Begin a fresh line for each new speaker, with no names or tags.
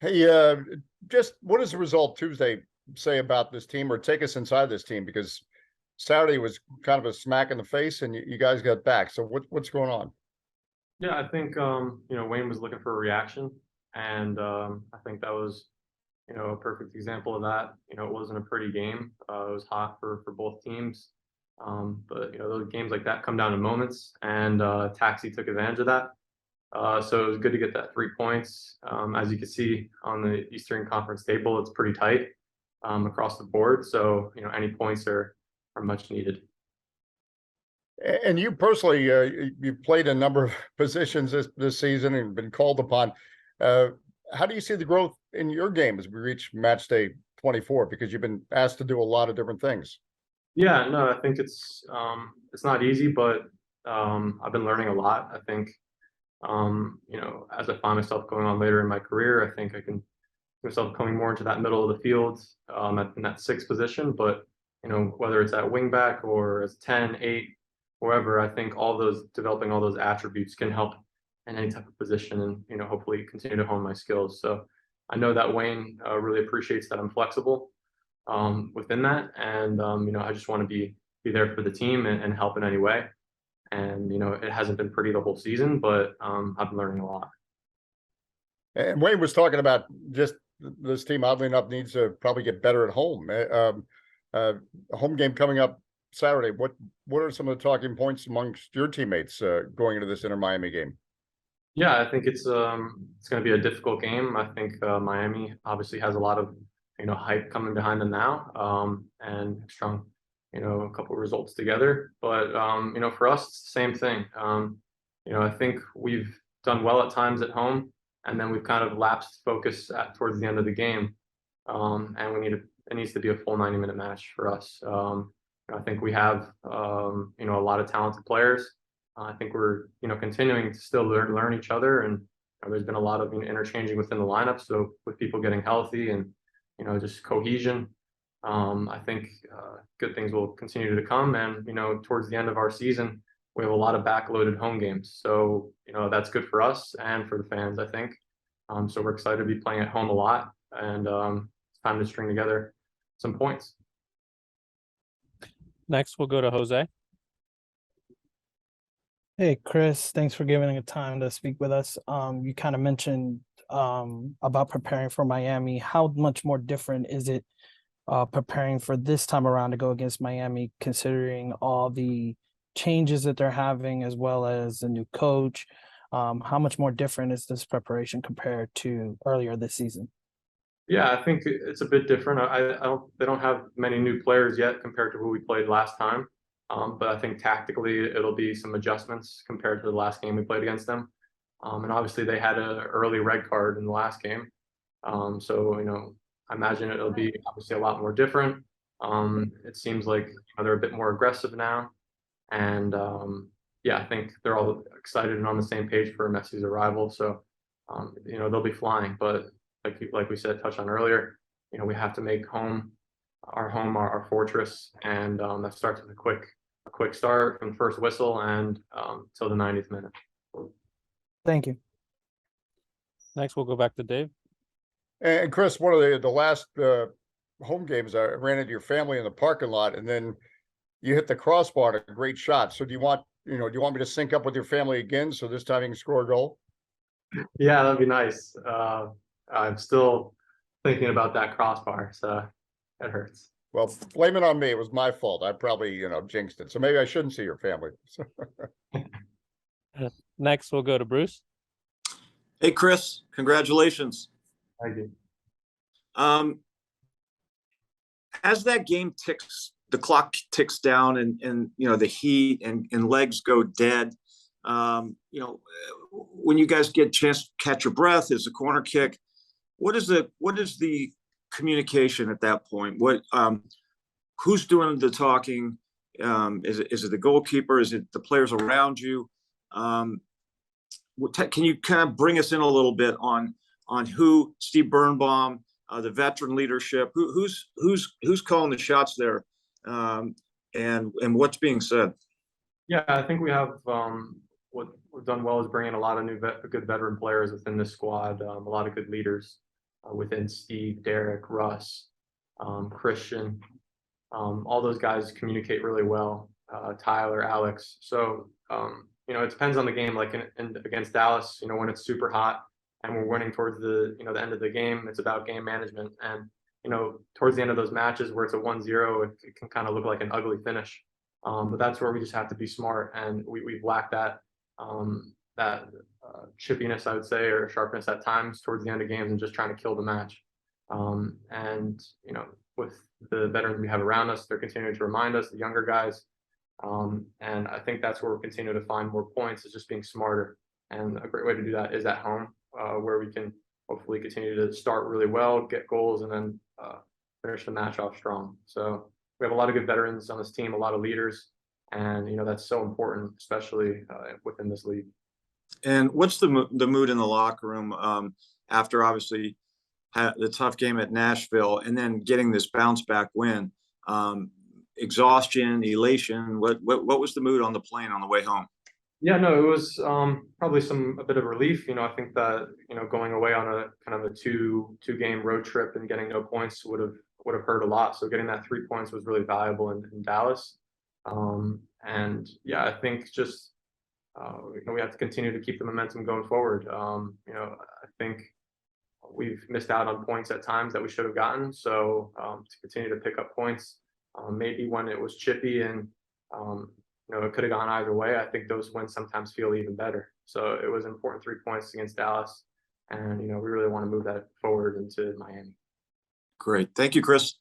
Hey, just what does the result Tuesday say about this team, or take us inside this team? Because Saturday was kind of a smack in the face, and you guys got back. So what's going on?
Yeah, I think Wayne was looking for a reaction, and I think that was a perfect example of that. It wasn't a pretty game. It was hot for both teams, but those games like that come down to moments, and Taxi took advantage of that. So it was good to get that 3 points. As you can see on the Eastern Conference table, it's pretty tight across the board. So any points are much needed.
And you personally, you played a number of positions this season and been called upon. Uh, how do you see the growth in your game as we reach match day 24? Because you've been asked to do a lot of different things.
Yeah, no, I think it's not easy, but I've been learning a lot. I think as I find myself going on later in my career, I think I can see myself coming more into that middle of the field in that sixth position. But whether it's at wingback or as 10, 8, wherever, I think all those developing all those attributes can help in any type of position, and hopefully continue to hone my skills. So I know that Wayne really appreciates that I'm flexible within that, and I just want to be there for the team and help in any way. And it hasn't been pretty the whole season, but I've been learning a lot.
And Wayne was talking about just this team, oddly enough, needs to probably get better at home. A home game coming up Saturday. What are some of the talking points amongst your teammates going into this Inter Miami game?
Yeah, I think it's going to be a difficult game. I think Miami obviously has a lot of hype coming behind them now, and strong a couple results together. But for us, it's the same thing. I think we've done well at times at home, and then we've kind of lapsed focus towards the end of the game. And it needs to be a full 90-minute match for us. I think we have a lot of talented players. I think we're continuing to still learn each other, and there's been a lot of interchanging within the lineup. So with people getting healthy and just cohesion, I think good things will continue to come. And towards the end of our season, we have a lot of backloaded home games, so that's good for us and for the fans, I think. So we're excited to be playing at home a lot, and it's time to string together some points.
Next, we'll go to Jose.
Hey, Chris, thanks for giving the time to speak with us. You kind of mentioned about preparing for Miami. How much more different is it preparing for this time around to go against Miami, considering all the changes that they're having, as well as the new coach? How much more different is this preparation compared to earlier this season?
Yeah, I think it's a bit different. They don't have many new players yet compared to who we played last time. But I think tactically it'll be some adjustments compared to the last game we played against them. And obviously they had an early red card in the last game. So I imagine it'll be obviously a lot more different. It seems like they're a bit more aggressive now. And yeah, I think they're all excited and on the same page for Messi's arrival. So they'll be flying. But like we said, touched on earlier, we have to make our fortress, and that starts with a quick start from first whistle and till the 90th minute.
Thank you.
Next, we'll go back to Dave.
And Chris, one of the last home games, I ran into your family in the parking lot, and then you hit the crossbar at a great shot. So do you want me to sync up with your family again, so this time you can score a goal?
Yeah, that'd be nice. I'm still thinking about that crossbar, so it hurts.
Well, blame it on me. It was my fault. I probably, jinxed it. So maybe I shouldn't see your family.
Next, we'll go to Bruce.
Hey, Chris, congratulations.
Thank you.
As that game the clock ticks down, and the heat and legs go dead, when you guys get a chance to catch your breath, is a corner kick. What is the communication at that point? Who's doing the talking? Is it the goalkeeper? Is it the players around you? Can you kind of bring us in a little bit on who Steve Birnbaum, the veteran leadership, who's calling the shots there, and what's being said?
Yeah, I think we have what we've done well is bring in a lot of good veteran players within this squad, a lot of good leaders. within Steve, Derek, Russ, Christian. All those guys communicate really well. Tyler, Alex. So, you know, it depends on the game. Like in against Dallas, you know, when it's super hot and we're winning towards the, you know, the end of the game, it's about game management. And, you know, towards the end of those matches where it's a 1-0, it can kind of look like an ugly finish. But that's where we just have to be smart, and we've lacked that chippiness, I would say, or sharpness at times towards the end of games and just trying to kill the match. And you know, with the veterans we have around us, they're continuing to remind us, the younger guys. And I think that's where we're continuing to find more points, is just being smarter. And a great way to do that is at home, where we can hopefully continue to start really well, get goals, and then finish the match off strong. So we have a lot of good veterans on this team, a lot of leaders, and you know, that's so important, especially within this league.
And what's the mood in the locker room after obviously the tough game at Nashville and then getting this bounce back win? Exhaustion, elation. What was the mood on the plane on the way home?
Yeah, no, it was probably a bit of relief. You know, I think that, you know, going away on a kind of a two game road trip and getting no points would have hurt a lot. So getting that 3 points was really valuable in Dallas. And yeah, I think just you know, we have to continue to keep the momentum going forward. You know, I think we've missed out on points at times that we should have gotten. So to continue to pick up points, maybe when it was chippy and you know, it could have gone either way, I think those wins sometimes feel even better. So it was important 3 points against Dallas, and you know, we really want to move that forward into Miami.
Great, thank you, Chris.